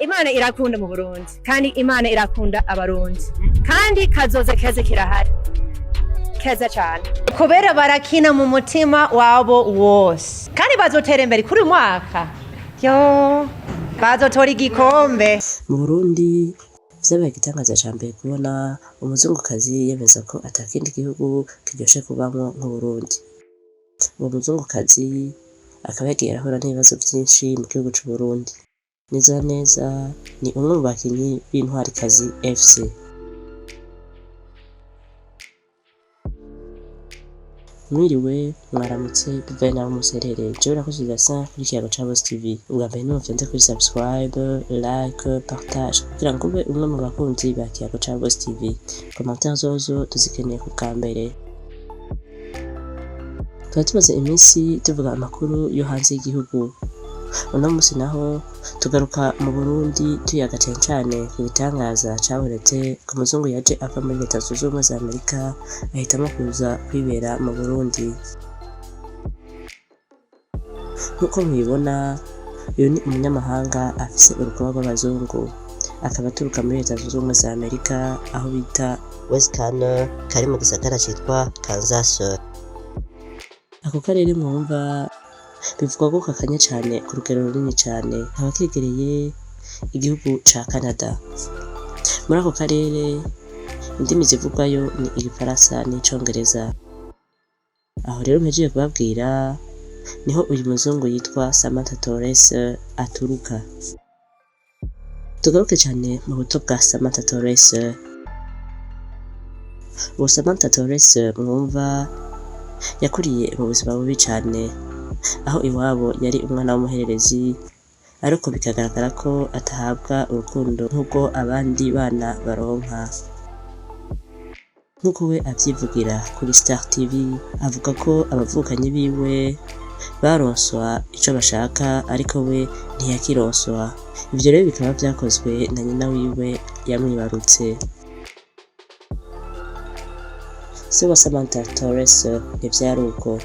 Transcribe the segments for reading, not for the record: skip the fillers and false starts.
Imana irakunda mu Burundi kandi Imana irakunda abarundi kandi kazoza keze kirahari keza cyane kubera barakina mu mutima wabo wose kandi bazotera imbere kuri mwaka yo bazotora igikombe. Mu Burundi vyabaye igitangaza ca mbere kubona umuzungukazi yemeza ko atakindi gihugu kiryoshe kubamwo nk'u Burundi. Uwo muzungukazi akaba yagiye arahura n'ibibazo vyinshi mu gihugu c'u Burundi. Neza ni umwe mu bakinyi b'intwarikazi FC. Mwiriwe mwaramutse bivaye naho muserere jewe nakoze Vincent kuri kiyago ca Boss TV. Ubwa mbere ntumvyenze kuri subscribe, like, partage kugira ngo ube umwe mu bakunzi ba kiyago ca Boss TV. Commentaire zozo tuzikeneye ku bwa mbere. Tuba tumaze iminsi tuvuga amakuru yo hanze y'igihugu. Uno musi naho tugaruka mu Burundi tuyaga cane ku bitangaza cabonetse ku muzungu yaje ava muri Leta Zunze Ubumwe za Amerika ahitamo kuza kwibera mu Burundi. Nkuko mubibona uyu ni umunyamahanga afise urukoba rw'abazungu akaba aturuka muri Leta Zunze Ubumwe za Amerika aho bita Western kari mu gisagara citwa Kansas. Ako karere mwumva bivugwa ko kakanya cyane ku rugero runini cyane kaba kegereye igihugu ca Canada. Muri ako karere indimi zivugwayo ni igifaransa n'icongereza. Aho rero mpejeje kubabwira niho uyu muzungu yitwa Samantha Torres aturuka. Tugaruke cyane mu buto bwa Samantha Torres. Uwo Samantha Torres mwumva yakuriye mu buzima bubi cyane aho iwabo yari umwana w'umuhererezi ariko bikagaragara ko atahabwa urukundo nk'uko abandi bana baronka. Nk'uko we avyivugira kuri Star TV avuga ko abavukanyi biwe baronswa ico bashaka ariko we ntiyakironswa. Ivyo rero bikaba vyakozwe na nyina wiwe yamwibarutse. Se wa Samantha Torres ntivyari uko.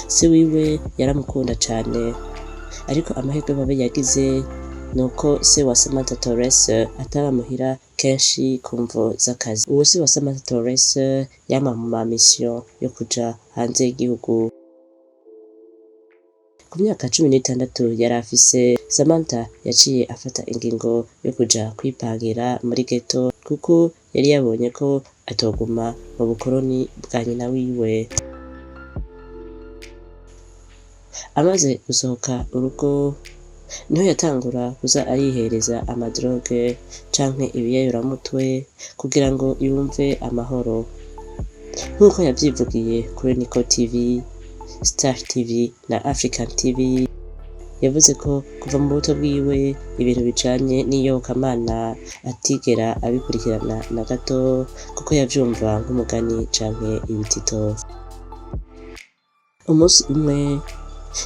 Se wiwe yaramukunda cane ariko amahirwe mabi yagize nuko se wa Samantha Torres ataramuhira kenshi kumvo z'akazi. Uwo se wa Samantha Torres yama mu mission yo kuja hanze y'igihugu. Ku myaka 16 yari afise, Samantha yaciye afata ingingo yo kuja kwipangira muri ghetto kuko yari yabonye ko atoguma mu bukoroni bwa nyina wiwe. Amaze gusohoka urugo niho yatangura kuza arihereza amadroge canke ibiyayuramutwe kugira ngo yumve amahoro. Nk'uko yavyivugiye kuri Niko TV, Star TV na African TV, yavuze ko kuva mu buto bwiwe ibintu bijanye n'iyobokamana atigera abikurikirana na gato kuko yavyumva nk'umugani canke ibitito. Umunsi umwe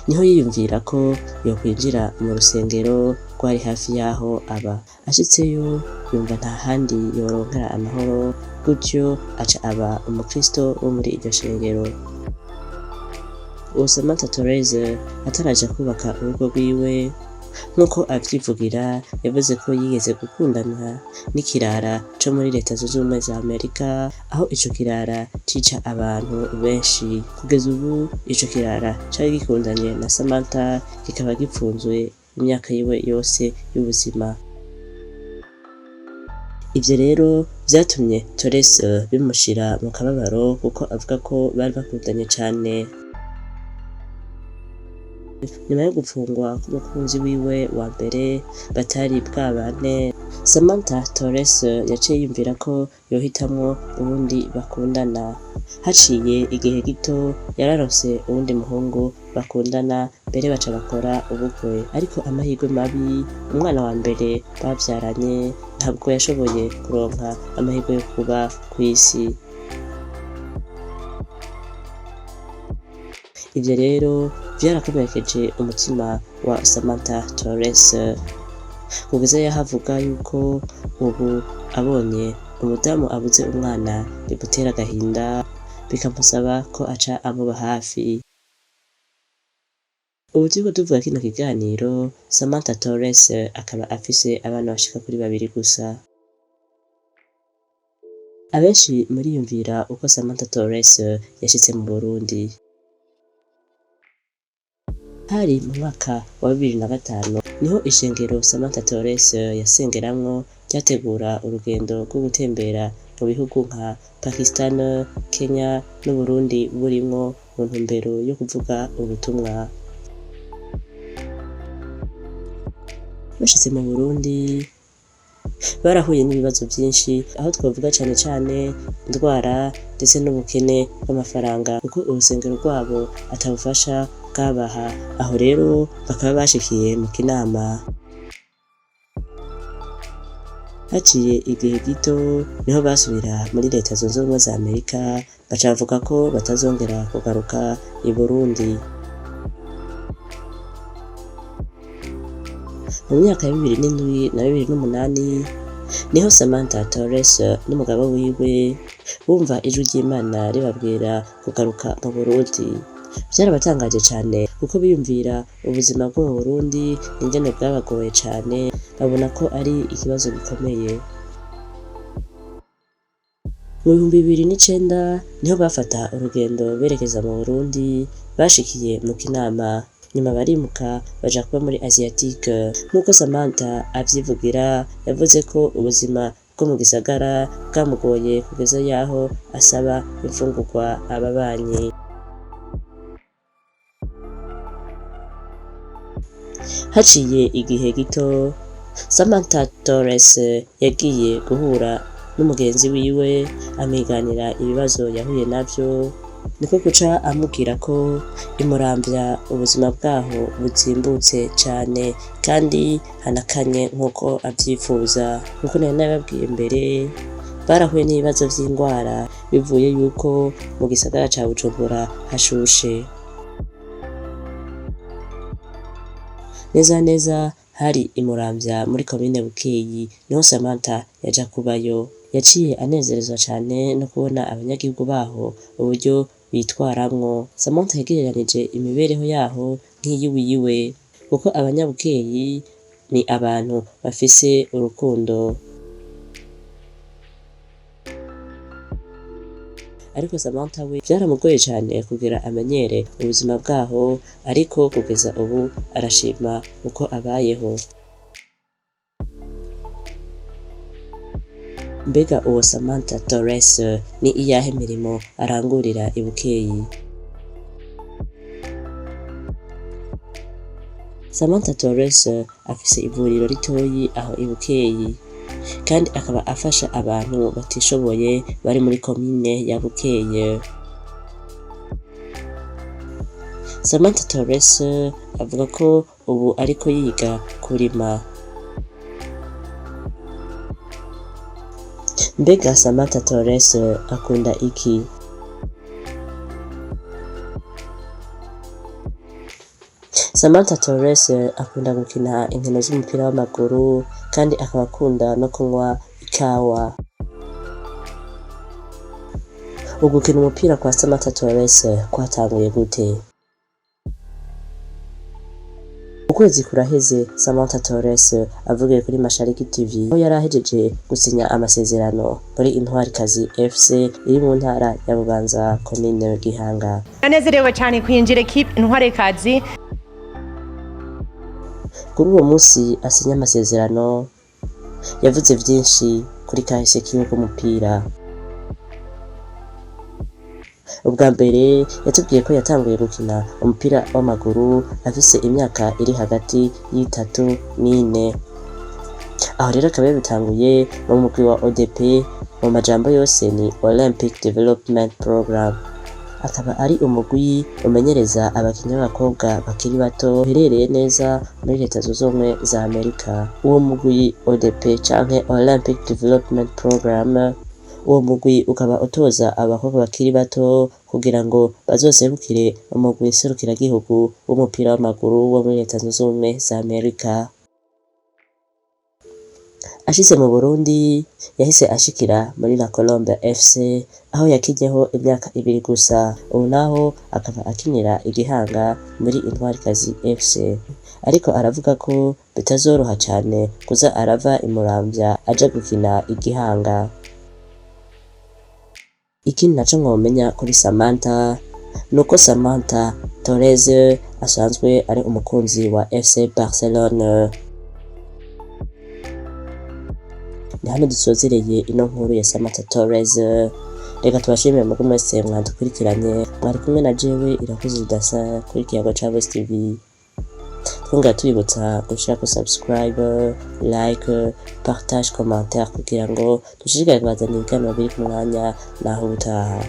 niho yiyumvira ko yokwinjira mu rusengero rwari hafi yaho aba. Ashitseyo yumva nta handi yoronkera amahoro, gutyo aca aba umukristo wo muri iryo shengero. Uwo Samantha Torres ataraja kubaka urugo rwiwe nk'uko avyivugira yavuze ko yigeze gukundana n'ikirara co muri Leta Zunze Ubumwe za Amerika aho ico kirara cica abantu benshi. Kugeza ubu ico kirara cari gikundanye na Samantha kikaba gipfunzwe imyaka yiwe yose y'ubuzima. Ivyo rero vyatumye Torres bimushira mu kababaro kuko avuga ko bari bakundanye cane. Nyuma yo gupfungwa k'umukunzi wiwe wa mbere batari bwabane, Samantha Torres yaciye yumvira ko yohitamwo uwundi bakundana. Haciye igihe gito yararonse uwundi muhungu bakundana mbere baca bakora ubukwe, ariko amahirwe mabi umwana wa mbere bavyaranye ntabwo yashoboye kuronka amahirwe yo kuba kw'isi. Ivyo rero vyarakomerekeje umutima wa Samantha Torres kugeza yahavuga yuko ubu abonye umudamu abuze umwana bimutera agahinda bikamusaba ko aca amuba hafi. Ubu turiko tuvuga kino kiganiro, Samantha Torres akaba afise abana bashika kuri 2 gusa. Abenshi muriyumvira uko Samantha Torres yashitse mu Burundi. Hari mu mwaka wa 2005 niho ishengero Samantha Torres yasengeramwo ryategura urugendo rwo gutembera mu bihugu nka Pakistan, Kenya n'Uburundi burimwo mu ntumbero yo kuvuga ubutumwa. Bashitse mu Burundi barahuye n'ibibazo byinshi, aho twavuga cane cane indwara ndetse n'ubukene bw'amafaranga kuko urusengero rwabo atabufasha bwabaha. Aho rero bakaba bashikiye mu kinama. Haciye igihe gito niho basubira muri Leta Zunze Ubumwe za Amerika, baca bavuga ko batazongera kugaruka i Burundi. Mu myaka ya 2007 na 2008 niho Samantha Torres n'umugabo wiwe bumva ijwi ry'Imana ribabwira kugaruka mu Burundi. Byarabatangaje cyane kuko biyumvira ubuzima bwo mu Burundi ingene bwabagoye cyane, babona ko ari ikibazo gikomeye. Mu 2009 niho bafata urugendo berekeza mu Burundi, bashikiye mu kinama, nyuma barimuka baja kuba muri Asiatique. Nk'uko Samantha avyivugira, yavuze ko ubuzima bwo mu gisagara bwamugoye kugeza yaho asaba imfungurwa ababanyi. Haciye igihe gito, Samantha Torres yagiye guhura n'umugenzi wiwe amwiganira ibibazo yahuye navyo, niko guca amubwira ko imuramvya ubuzima bwaho buzimbutse cane kandi hanakanye nk'uko avyifuza. Nk'uko nari nababwiye mbere, barahuye n'ibibazo vy'indwara bivuye yuko mu gisagara ca Bujumbura hashushe. Neza hari imuramvya muri komine Bukeyi niho Samantha yaja kubayo. Yaciye anezerezwa cane no kubona abanyagihugu baho uburyo bitwaramwo. Samantha yagereranije imibereho yaho nk'iyiwiwe kuko abanyabukeyi ni abantu bafise urukundo. Ariko Samantha we byaramugoye cyane kugira amenyere ubuzima bwaho, ariko kugeza ubu arashima uko abayeho. Mbega uwo Samantha Torres ni iyahe mirimo arangurira i Bukeyi? Samantha Torres afise ivuriro ritoyi aho i Bukeyi, kandi akaba afasha abantu batishoboye bari muri komine ya Bukeyi. Samantha Torres avuga ko ubu ariko yiga kurima. Mbega Samantha Torres akunda iki? Samantha Torres akunda gukina inkino z'umupira w'amaguru, kandi akaba akunda no kunywa ikawa. Ugukina umupira kwa Samantha Torres kwatanguye gute? Ukwezi kuraheze Samantha Torres avugiye kuri Mashariki TV aho yarahejeje gusinya amasezerano muri Nkunda FC iri mu ntara ya Bubanza, komine Gihanga. Nanezerewe cyane kwinjira equipe Nkunda. Kuri uwo munsi asinya amasezerano yavuze byinshi kuri kahise kiwe k'umupira. Ubwa mbere yatubwiye ko yatanguye gukina umupira w'amaguru afise imyaka iri hagati y'3 n'4. Aho rero akaba yabitanguye mu mugwi wa ODP, mu majambo yose ni Olympic Development Program. Akaba ari umugwi umenyereza abakinnyi b'abakobwa bakiri bato uherereye neza muri Leta Zunze Ubumwe za Amerika. Uwo mugwi ODP canke Olympic Development Program, uwo mugwi ukaba utoza abakobwa bakiri bato kugira ngo bazoserukire umugwi serukiragihugu w'umupira w'amaguru wo muri Leta Zunze Ubumwe za Amerika. Ashitse mu Burundi yahise ashikira muri Nakundanye FC aho yakinyeho imyaka 2 gusa, ubu naho akaba akinira igihanga muri Intwarikazi FC, ariko aravuga ko bitazoroha cyane kuza arava imuramvya aja gukina igihanga. Ikindi naco mwomenya kuri Samantha nuko Samantha Torres asanzwe ari umukunzi wa FC Barcelona. Ni hano dusozereye ino nkuru ya Samantha Torres. Reka tubashimire mwebwe mwese mwadukurikiranye, mwari kumwe na jewe Irakoze Udasa kuri Kiyago ca Voice TV. Twongera tubibutsa gushira ko subscribe, like, partage, commentaire kugira ngo dushishikare kubazanira ibiganiro biri ku mwanya naho ubutaha.